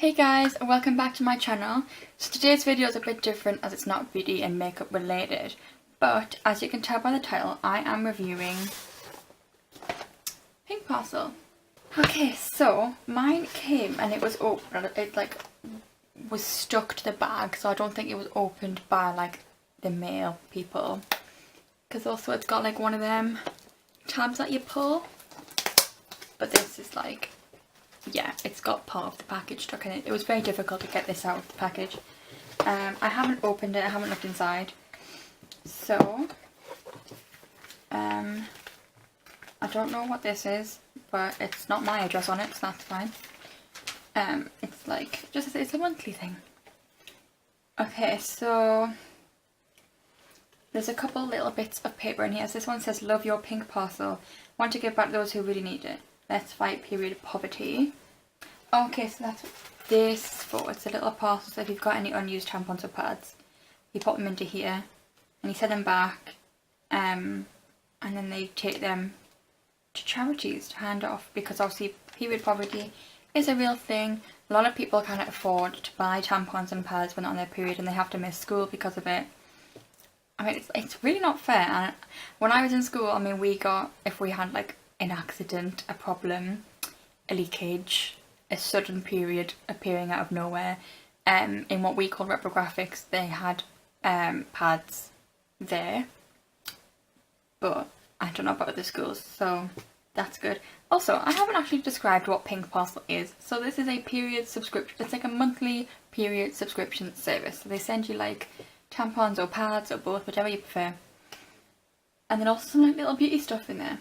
Hey guys, and welcome back to my channel. So today's video is a bit different as it's not beauty and makeup related, but as you can tell by the title, I am reviewing Pink Parcel. Okay, so mine came and it was open, it like was stuck to the bag, so I don't think it was opened by like the mail people, because also it's got like one of them tabs that you pull, but this is like, yeah, it's got part of the package stuck in it. It was very difficult to get this out of the package. I haven't opened it, I haven't looked inside. So, I don't know what this is, but it's not my address on it, so that's fine. It's like, it's a monthly thing. Okay, so there's a couple little bits of paper in here. So this one says, "Love your Pink Parcel. Want to give back to those who really need it. Let's fight period of poverty." Okay, so that's what this is for. It's a little parcel, so if you've got any unused tampons or pads, you pop them into here and you send them back, and then they take them to charities to hand off, because obviously period poverty is a real thing. A lot of people can't afford to buy tampons and pads when they're on their period, and they have to miss school because of it. I mean, it's really not fair. And when I was in school, I mean, we got, if we had like an accident, a problem, a leakage, a sudden period appearing out of nowhere, in what we call reprographics, they had pads there, but I don't know about other schools, so that's good. Also, I haven't actually described what Pink Parcel is. So this is a period subscription. It's like a monthly period subscription service. So they send you like tampons or pads or both, whichever you prefer, and then also some like little beauty stuff in there.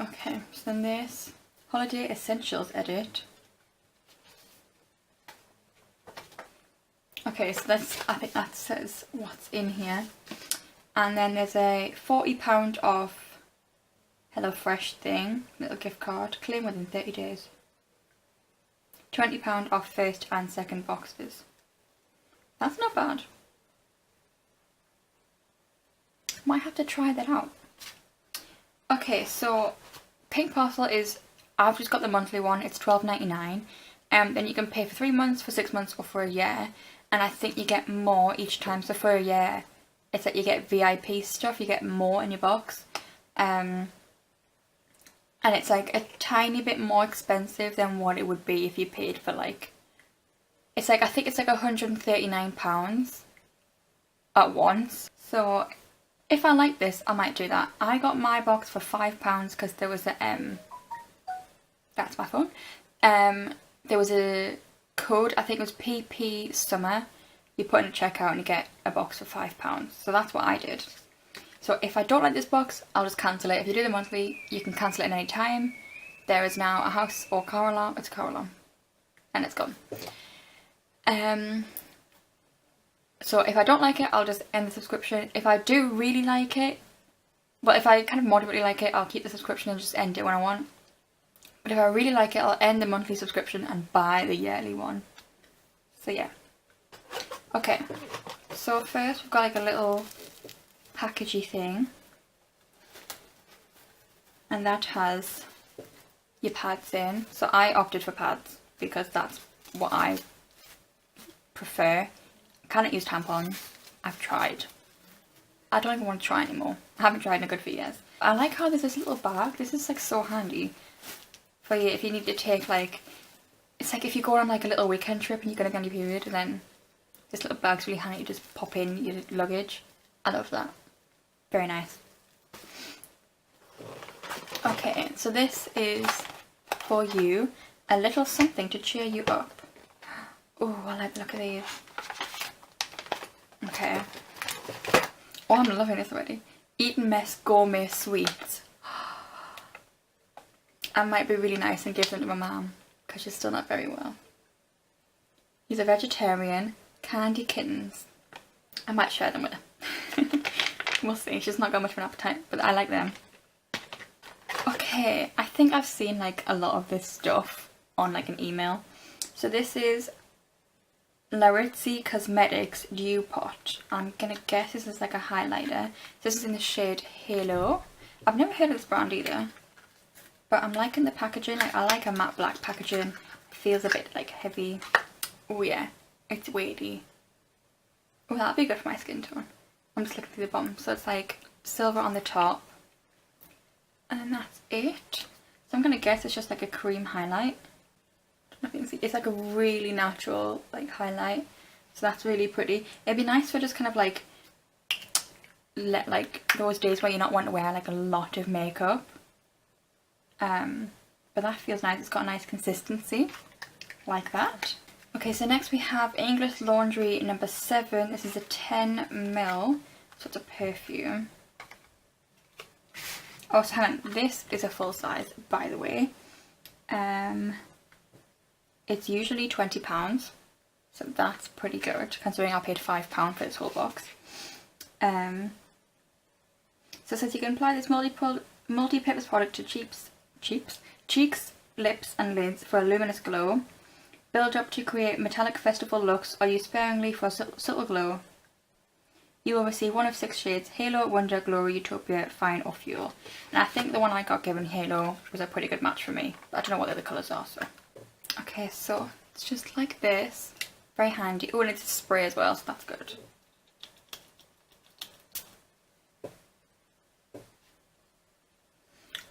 Okay, so then this Holiday Essentials edit. Okay, so that's, I think that says what's in here. And then there's a £40 off HelloFresh thing, little gift card, claim within 30 days. £20 off first and second boxes. That's not bad. Might have to try that out. Okay, so Pink Parcel is, I've just got the monthly one, it's £12.99. Then you can pay for 3 months, for 6 months, or for a year. And I think you get more each time. So for a year, it's like you get VIP stuff, you get more in your box. And it's like a tiny bit more expensive than what it would be if you paid for like, it's like, I think it's like £139 at once. So if I like this, I might do that. I got my box for £5 because there was a, that's my phone. There was a code, I think it was PP Summer. You put in a checkout and you get a box for £5. So that's what I did. So if I don't like this box, I'll just cancel it. If you do the monthly, you can cancel it at any time. There is now a house or car alarm. It's a car alarm. And it's gone. So if I don't like it, I'll just end the subscription. If I do really like it, well, if I kind of moderately like it, I'll keep the subscription and just end it when I want. But if I really like it, I'll end the monthly subscription and buy the yearly one. So yeah. Okay. So first we've got like a little packagey thing. And that has your pads in. So I opted for pads because that's what I prefer. I cannot use tampons. I've tried. I don't even want to try anymore. I haven't tried in a good few years. I like how there's this little bag. This is like so handy for you if you need to take like, it's like if you go on like a little weekend trip and you're going to go on your period, and then this little bag's really handy. You just pop in your luggage. I love that. Very nice. Okay, so this is for you. A little something to cheer you up. Oh, I like the look of these. Okay. Oh, I'm loving this already. Eat and Mess Gourmet Sweets. I might be really nice and give them to my mum, because she's still not very well. He's a vegetarian. Candy kittens. I might share them with her. We'll see. She's not got much of an appetite, but I like them. Okay, I think I've seen like a lot of this stuff on like an email. So this is Larizzi Cosmetics Dew Pot. I'm gonna guess this is like a highlighter. This is in the shade Halo. I've never heard of this brand either, but I'm liking the packaging. Like, I like a matte black packaging. I feels a bit like heavy. Oh yeah, it's weighty. Oh, that'd be good for my skin tone. I'm just looking through the bottom. So it's like silver on the top. And then that's it. So I'm going to guess it's just like a cream highlight. I don't know if you can see. It's like a really natural like highlight. So that's really pretty. It'd be nice for just kind of like those days where you're not wanting to wear like a lot of makeup. But that feels nice. It's got a nice consistency like that. Okay, so next we have English Laundry number 7. This is a 10ml, so it's a perfume. Oh, so hang on, this is a full size, by the way. It's usually £20, so that's pretty good, considering I paid £5 for this whole box. So it says you can apply this multi-purpose product to cheeks, lips and lids for a luminous glow. Build up to create metallic festival looks or use sparingly for a subtle glow. You will receive one of 6 shades: Halo, Wonder, Glory, Utopia, Fine or Fuel. And I think the one I got given, Halo, was a pretty good match for me. But I don't know what the other colours are, so. Okay, so it's just like this. Very handy. Oh, and it's a spray as well, so that's good.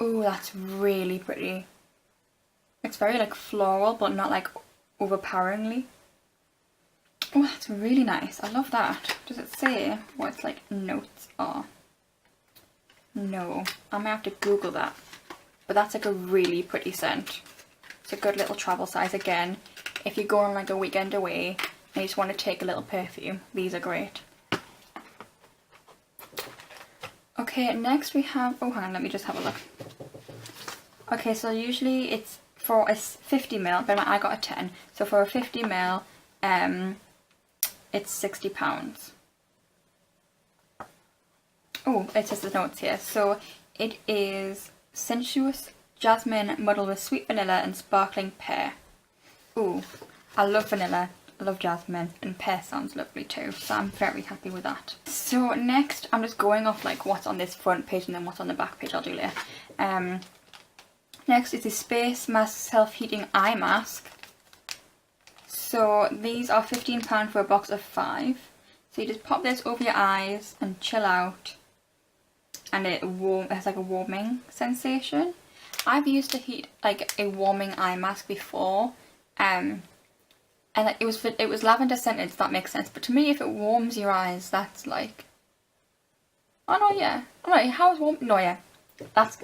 Oh, that's really pretty. It's very like floral, but not like overpoweringly. Oh, that's really nice. I love that. Does it say what its like notes are? No, I might have to Google that. But that's like a really pretty scent. It's a good little travel size again. If you go on like a weekend away and you just want to take a little perfume, these are great. Okay, next we have, oh hang on, let me just have a look. Okay, so usually it's for a 50ml, but I got a 10. So for a 50ml, it's £60. Oh, it says the notes here. So it is sensuous jasmine muddled with sweet vanilla and sparkling pear. Ooh, I love vanilla, I love jasmine, and pear sounds lovely too. So I'm very happy with that. So next, I'm just going off like what's on this front page and then what's on the back page I'll do later. Next is the Space Mask Self-Heating Eye Mask. So these are £15 for a box of 5. So you just pop this over your eyes and chill out. And it has like a warming sensation. I've used a warming eye mask before. And it was lavender scented, so that makes sense. But to me, if it warms your eyes, that's like... Oh no, yeah. Oh no, how is warm? No, yeah. That's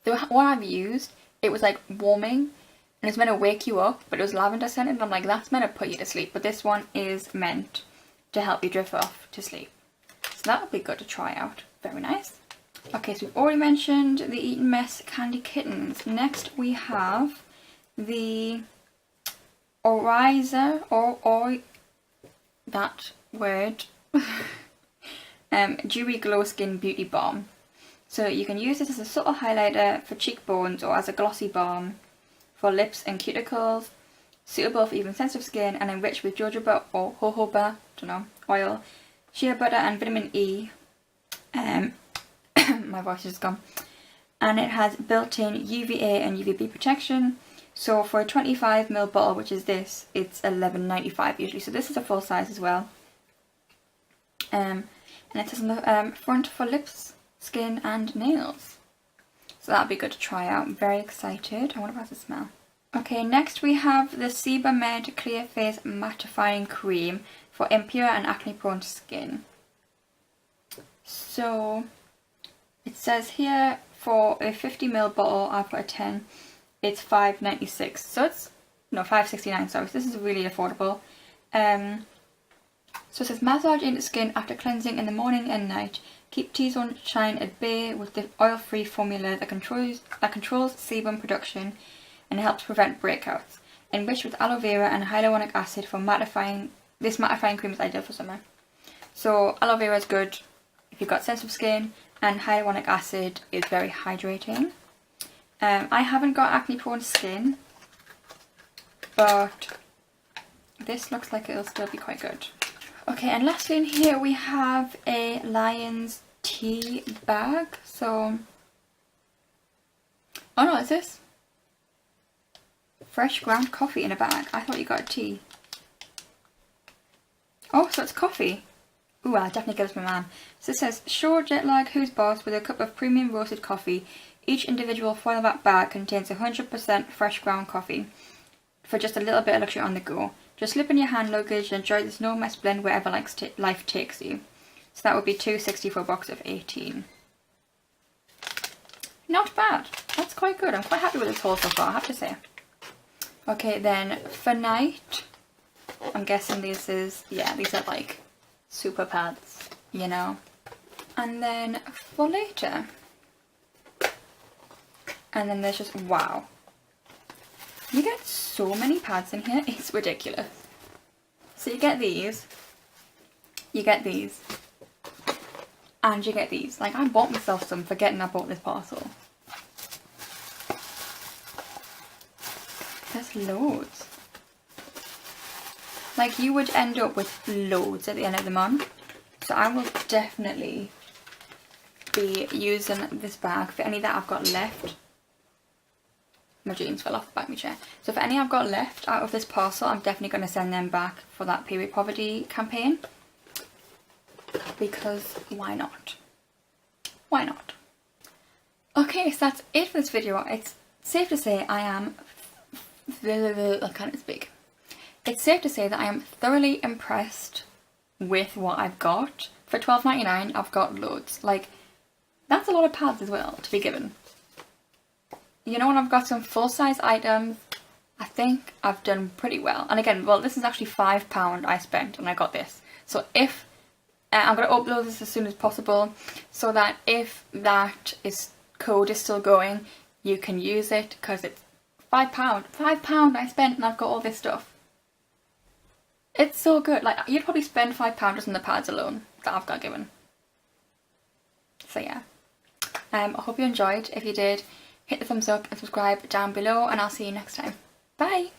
the one I've used. It was like warming and it's meant to wake you up, but it was lavender scented and I'm like, that's meant to put you to sleep, but this one is meant to help you drift off to sleep. So that would be good to try out. Very nice. Okay, so we've already mentioned the Eton Mess Candy Kittens. Next we have the Oriza, or that word, Dewy Glow Skin Beauty Balm. So you can use this as a subtle highlighter for cheekbones or as a glossy balm for lips and cuticles, suitable for even sensitive skin and enriched with jojoba or jojoba, oil, shea butter and vitamin E. My voice is gone. And it has built-in UVA and UVB protection. So for a 25ml bottle, which is this, it's £11.95 usually. So this is a full size as well. And it says on the front for lips, skin and nails. So that'd be good to try out. I'm very excited. I wonder how it smells. Okay, next we have the Sebamed Clear Face Mattifying Cream for impure and acne prone skin. So it says here for a 50ml bottle, I've got a 10, it's £5.96. So it's, no, £5.69, sorry. So this is really affordable. So it says massage into skin after cleansing in the morning and night. Keep T-zone shine at bay with the oil-free formula that controls sebum production and helps prevent breakouts. Enriched with aloe vera and hyaluronic acid for mattifying. This mattifying cream is ideal for summer. So aloe vera is good if you've got sensitive skin, and hyaluronic acid is very hydrating. I haven't got acne-prone skin, but this looks like it'll still be quite good. Okay, and lastly in here we have a Lion's tea bag. So, oh no, is this? Fresh ground coffee in a bag. I thought you got a tea. Oh, so it's coffee. Ooh, I'll definitely give this to my mum. So it says, Sure Jet Lag Who's Boss with a cup of premium roasted coffee. Each individual foil wrap bag contains 100% fresh ground coffee for just a little bit of luxury on the go. Just slip in your hand luggage and enjoy this no mess blend wherever life takes you. So that would be $2.60 for a box of 18. Not bad. That's quite good. I'm quite happy with this haul so far, I have to say. Okay, then for night, I'm guessing these are like super pads, you know. And then for later, and then there's just, wow. You get so many pads in here, it's ridiculous. So you get these, and you get these. Like, I bought myself some forgetting I bought this parcel. There's loads. Like, you would end up with loads at the end of the month. So I will definitely be using this bag for any that I've got left. My jeans fell off the back of my chair. So for any I've got left out of this parcel, I'm definitely going to send them back for that period poverty campaign. Because why not? Why not? Okay, so that's it for this video. It's safe to say I can't speak. It's safe to say that I am thoroughly impressed with what I've got. For $12.99, I've got loads. Like, that's a lot of pads as well to be given. You know, when I've got some full-size items, I think I've done pretty well. And again, well, this is actually £5 I spent and I got this. So if, I'm going to upload this as soon as possible so that if that code is still going, you can use it because it's £5. £5 I spent and I've got all this stuff. It's so good. Like, you'd probably spend £5 just on the pads alone that I've got given. So yeah. I hope you enjoyed. If you did, hit the thumbs up and subscribe down below and I'll see you next time. Bye!